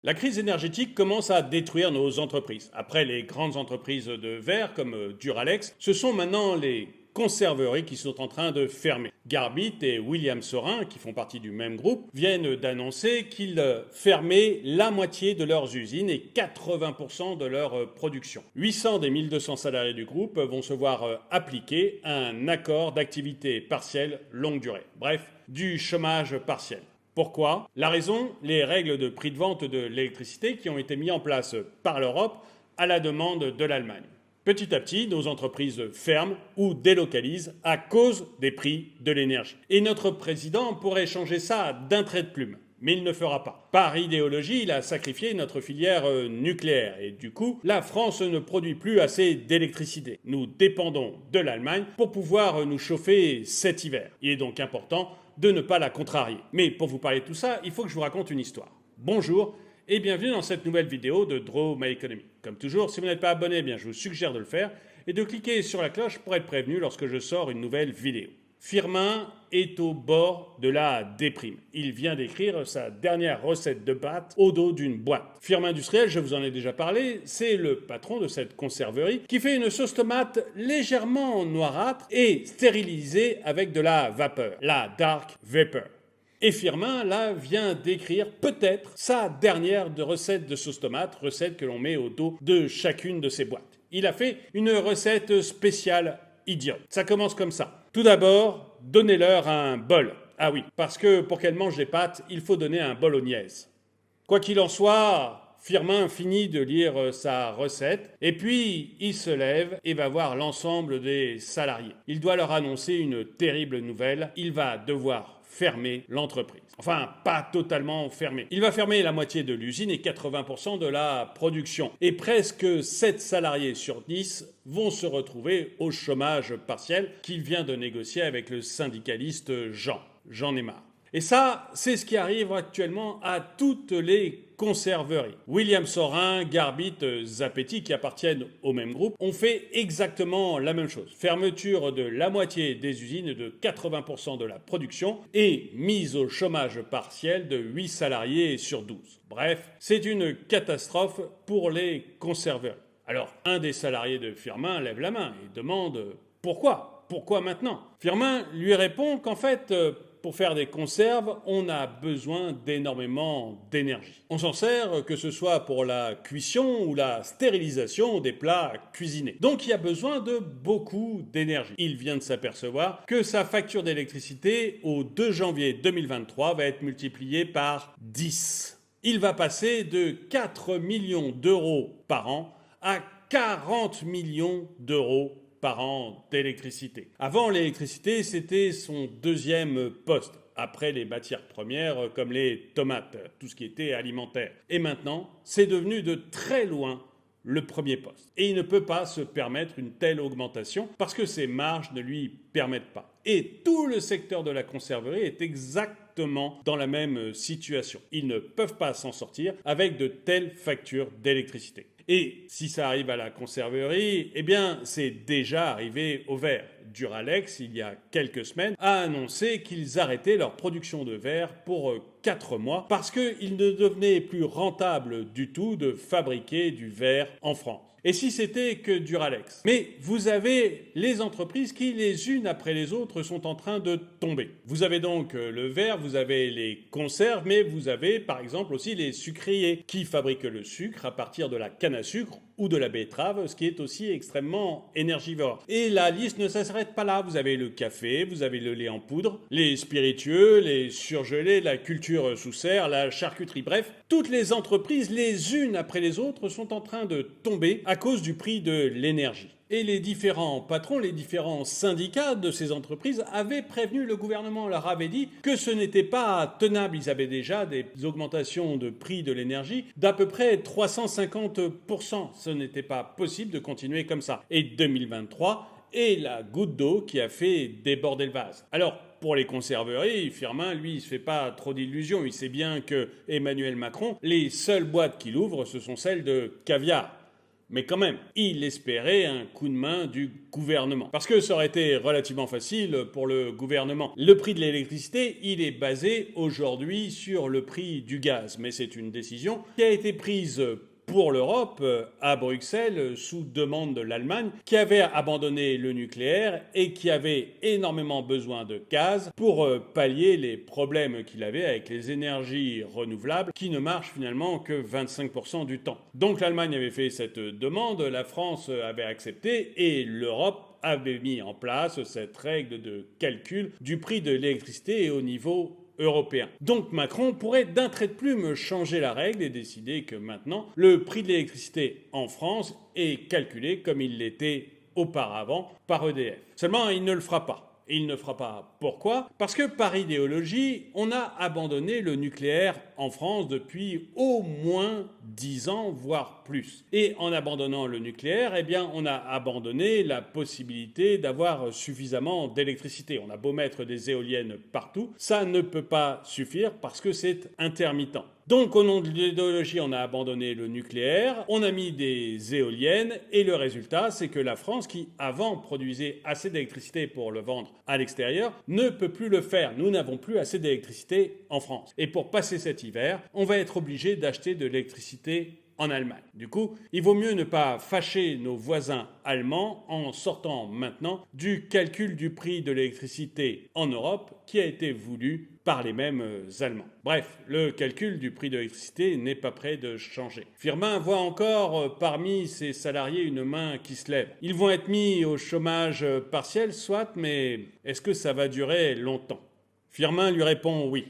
La crise énergétique commence à détruire nos entreprises. Après les grandes entreprises de verre comme Duralex, ce sont maintenant les conserveries qui sont en train de fermer. Garbit et William Sorin, qui font partie du même groupe, viennent d'annoncer qu'ils fermaient la moitié de leurs usines et 80% de leur production. 800 des 1200 salariés du groupe vont se voir appliquer un accord d'activité partielle longue durée. Bref, du chômage partiel. Pourquoi? La raison, les règles de prix de vente de l'électricité qui ont été mises en place par l'Europe à la demande de l'Allemagne. Petit à petit, nos entreprises ferment ou délocalisent à cause des prix de l'énergie. Et notre président pourrait changer ça d'un trait de plume. Mais il ne fera pas. Par idéologie, il a sacrifié notre filière nucléaire. Et du coup, la France ne produit plus assez d'électricité. Nous dépendons de l'Allemagne pour pouvoir nous chauffer cet hiver. Il est donc important de ne pas la contrarier. Mais pour vous parler de tout ça, il faut que je vous raconte une histoire. Bonjour et bienvenue dans cette nouvelle vidéo de Draw My Economy. Comme toujours, si vous n'êtes pas abonné, je vous suggère de le faire et de cliquer sur la cloche pour être prévenu lorsque je sors une nouvelle vidéo. Firmin est au bord de la déprime. Il vient d'écrire sa dernière recette de pâtes au dos d'une boîte. Firmin Industriel, je vous en ai déjà parlé, c'est le patron de cette conserverie qui fait une sauce tomate légèrement noirâtre et stérilisée avec de la vapeur, la dark vapor. Et Firmin, là, vient d'écrire peut-être sa dernière recette de sauce tomate, recette que l'on met au dos de chacune de ses boîtes. Il a fait une recette spéciale idiote. Ça commence comme ça. Tout d'abord, donnez-leur un bol. Ah oui, parce que pour qu'elles mangent les pâtes, il faut donner un bolognaise. Quoi qu'il en soit, Firmin finit de lire sa recette et puis il se lève et va voir l'ensemble des salariés. Il doit leur annoncer une terrible nouvelle. Il va devoir fermer l'entreprise. Enfin, pas totalement fermer. Il va fermer la moitié de l'usine et 80% de la production. Et presque 7 salariés sur 10 vont se retrouver au chômage partiel qu'il vient de négocier avec le syndicaliste Jean. J'en ai marre. Et ça, c'est ce qui arrive actuellement à toutes les conserveries. William Sorin, Garbit, Zapetti, qui appartiennent au même groupe, ont fait exactement la même chose. Fermeture de la moitié des usines et de 80% de la production et mise au chômage partiel de 8 salariés sur 12. Bref, c'est une catastrophe pour les conserveries. Alors, un des salariés de Firmin lève la main et demande « Pourquoi ? Pourquoi maintenant ?» Firmin lui répond qu'en fait, pour faire des conserves, on a besoin d'énormément d'énergie. On s'en sert que ce soit pour la cuisson ou la stérilisation des plats cuisinés. Donc il y a besoin de beaucoup d'énergie. Il vient de s'apercevoir que sa facture d'électricité au 2 janvier 2023 va être multipliée par 10. Il va passer de 4 millions d'euros par an à 40 millions d'euros par an d'électricité. Avant, l'électricité, c'était son deuxième poste, après les matières premières comme les tomates, tout ce qui était alimentaire. Et maintenant, c'est devenu de très loin le premier poste. Et il ne peut pas se permettre une telle augmentation parce que ses marges ne lui permettent pas. Et tout le secteur de la conserverie est exactement dans la même situation. Ils ne peuvent pas s'en sortir avec de telles factures d'électricité. Et si ça arrive à la conserverie, eh bien, c'est déjà arrivé au verre. Duralex, il y a quelques semaines, a annoncé qu'ils arrêtaient leur production de verre pour 4 mois parce qu'il ne devenait plus rentable du tout de fabriquer du verre en France. Et si c'était que Duralex? Mais vous avez les entreprises qui, les unes après les autres, sont en train de tomber. Vous avez donc le verre, vous avez les conserves, mais vous avez par exemple aussi les sucriers qui fabriquent le sucre à partir de la canne à sucre ou de la betterave, ce qui est aussi extrêmement énergivore. Et la liste ne s'arrête pas là. Vous avez le café, vous avez le lait en poudre, les spiritueux, les surgelés, la culture sous serre, la charcuterie. Bref, toutes les entreprises, les unes après les autres, sont en train de tomber à cause du prix de l'énergie. Et les différents patrons, les différents syndicats de ces entreprises avaient prévenu le gouvernement, leur avait dit que ce n'était pas tenable. Ils avaient déjà des augmentations de prix de l'énergie d'à peu près 350%. Ce n'était pas possible de continuer comme ça. Et 2023 est la goutte d'eau qui a fait déborder le vase. Alors, pour les conserveries, Firmin, lui, il se fait pas trop d'illusions. Il sait bien que Emmanuel Macron, les seules boîtes qu'il ouvre, ce sont celles de caviar. Mais quand même, il espérait un coup de main du gouvernement. Parce que ça aurait été relativement facile pour le gouvernement. Le prix de l'électricité, il est basé aujourd'hui sur le prix du gaz. Mais c'est une décision qui a été prise pour l'Europe, à Bruxelles, sous demande de l'Allemagne, qui avait abandonné le nucléaire et qui avait énormément besoin de gaz pour pallier les problèmes qu'il avait avec les énergies renouvelables, qui ne marchent finalement que 25% du temps. Donc l'Allemagne avait fait cette demande, la France avait accepté et l'Europe avait mis en place cette règle de calcul du prix de l'électricité au niveau européen. Donc Macron pourrait d'un trait de plume changer la règle et décider que maintenant, le prix de l'électricité en France est calculé comme il l'était auparavant par EDF. Seulement, il ne le fera pas. Il ne fera pas. Pourquoi ? Parce que par idéologie, on a abandonné le nucléaire en France depuis au moins 10 ans, voire plus. Et en abandonnant le nucléaire, eh bien, on a abandonné la possibilité d'avoir suffisamment d'électricité. On a beau mettre des éoliennes partout, ça ne peut pas suffire parce que c'est intermittent. Donc, au nom de l'idéologie, on a abandonné le nucléaire, on a mis des éoliennes, et le résultat, c'est que la France, qui avant produisait assez d'électricité pour le vendre à l'extérieur, ne peut plus le faire. Nous n'avons plus assez d'électricité en France. Et pour passer cet hiver, on va être obligé d'acheter de l'électricité en Allemagne. Du coup, il vaut mieux ne pas fâcher nos voisins allemands en sortant maintenant du calcul du prix de l'électricité en Europe qui a été voulu par les mêmes Allemands. Bref, le calcul du prix de l'électricité n'est pas prêt de changer. Firmin voit encore parmi ses salariés une main qui se lève. Ils vont être mis au chômage partiel, soit, mais est-ce que ça va durer longtemps ? Firmin lui répond oui,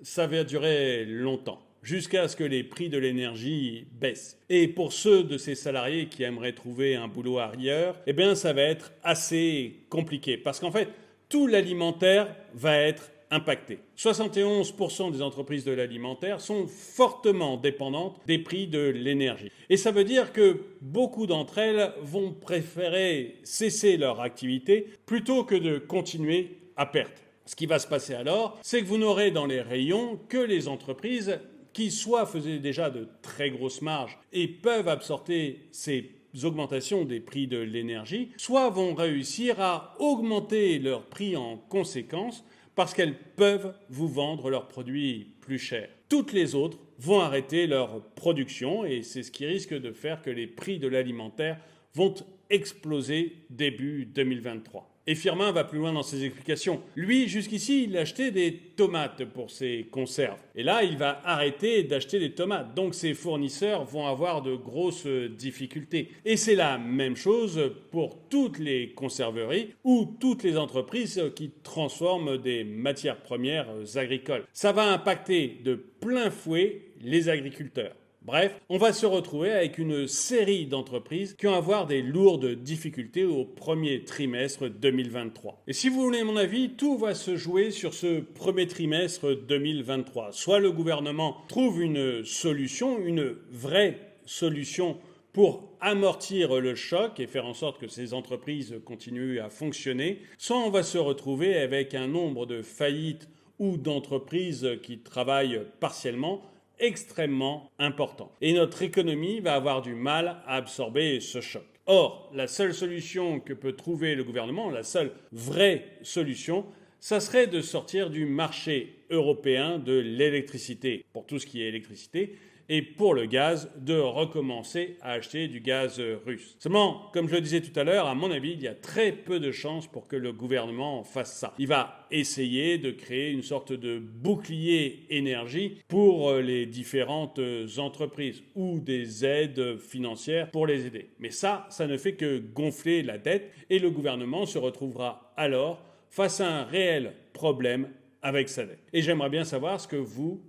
ça va durer longtemps, jusqu'à ce que les prix de l'énergie baissent. Et pour ceux de ces salariés qui aimeraient trouver un boulot ailleurs, eh bien ça va être assez compliqué, parce qu'en fait, tout l'alimentaire va être impacté. 71% des entreprises de l'alimentaire sont fortement dépendantes des prix de l'énergie. Et ça veut dire que beaucoup d'entre elles vont préférer cesser leur activité plutôt que de continuer à perte. Ce qui va se passer alors, c'est que vous n'aurez dans les rayons que les entreprises qui soit faisaient déjà de très grosses marges et peuvent absorber ces augmentations des prix de l'énergie, soit vont réussir à augmenter leurs prix en conséquence parce qu'elles peuvent vous vendre leurs produits plus chers. Toutes les autres vont arrêter leur production et c'est ce qui risque de faire que les prix de l'alimentaire vont exploser début 2023. Et Firmin va plus loin dans ses explications. Lui, jusqu'ici, il achetait des tomates pour ses conserves. Et là, il va arrêter d'acheter des tomates. Donc ses fournisseurs vont avoir de grosses difficultés. Et c'est la même chose pour toutes les conserveries ou toutes les entreprises qui transforment des matières premières agricoles. Ça va impacter de plein fouet les agriculteurs. Bref, on va se retrouver avec une série d'entreprises qui vont avoir des lourdes difficultés au premier trimestre 2023. Et si vous voulez mon avis, tout va se jouer sur ce premier trimestre 2023. Soit le gouvernement trouve une solution, une vraie solution pour amortir le choc et faire en sorte que ces entreprises continuent à fonctionner, soit on va se retrouver avec un nombre de faillites ou d'entreprises qui travaillent partiellement extrêmement important. Et notre économie va avoir du mal à absorber ce choc. Or, la seule solution que peut trouver le gouvernement, la seule vraie solution, ça serait de sortir du marché européen de l'électricité, pour tout ce qui est électricité, et pour le gaz, de recommencer à acheter du gaz russe. Seulement, comme je le disais tout à l'heure, à mon avis, il y a très peu de chances pour que le gouvernement fasse ça. Il va essayer de créer une sorte de bouclier énergie pour les différentes entreprises ou des aides financières pour les aider. Mais ça ne fait que gonfler la dette et le gouvernement se retrouvera alors face à un réel problème avec sa dette. Et j'aimerais bien savoir ce que vous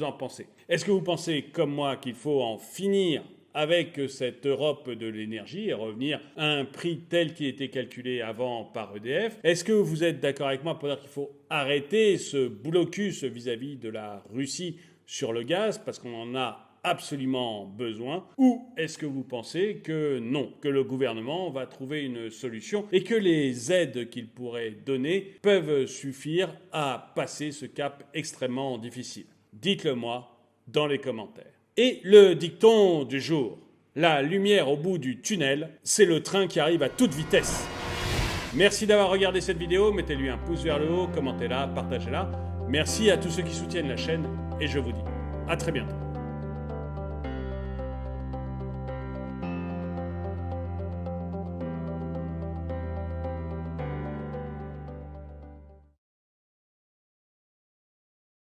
en pensez. Est-ce que vous pensez, comme moi, qu'il faut en finir avec cette Europe de l'énergie et revenir à un prix tel qu'il était calculé avant par EDF ? Est-ce que vous êtes d'accord avec moi pour dire qu'il faut arrêter ce blocus vis-à-vis de la Russie sur le gaz parce qu'on en a absolument besoin? Ou est-ce que vous pensez que non, que le gouvernement va trouver une solution et que les aides qu'il pourrait donner peuvent suffire à passer ce cap extrêmement difficile? Dites-le moi dans les commentaires. Et le dicton du jour. La lumière au bout du tunnel, c'est le train qui arrive à toute vitesse. Merci d'avoir regardé cette vidéo, mettez-lui un pouce vers le haut, commentez-la, partagez-la. Merci à tous ceux qui soutiennent la chaîne et je vous dis à très bientôt.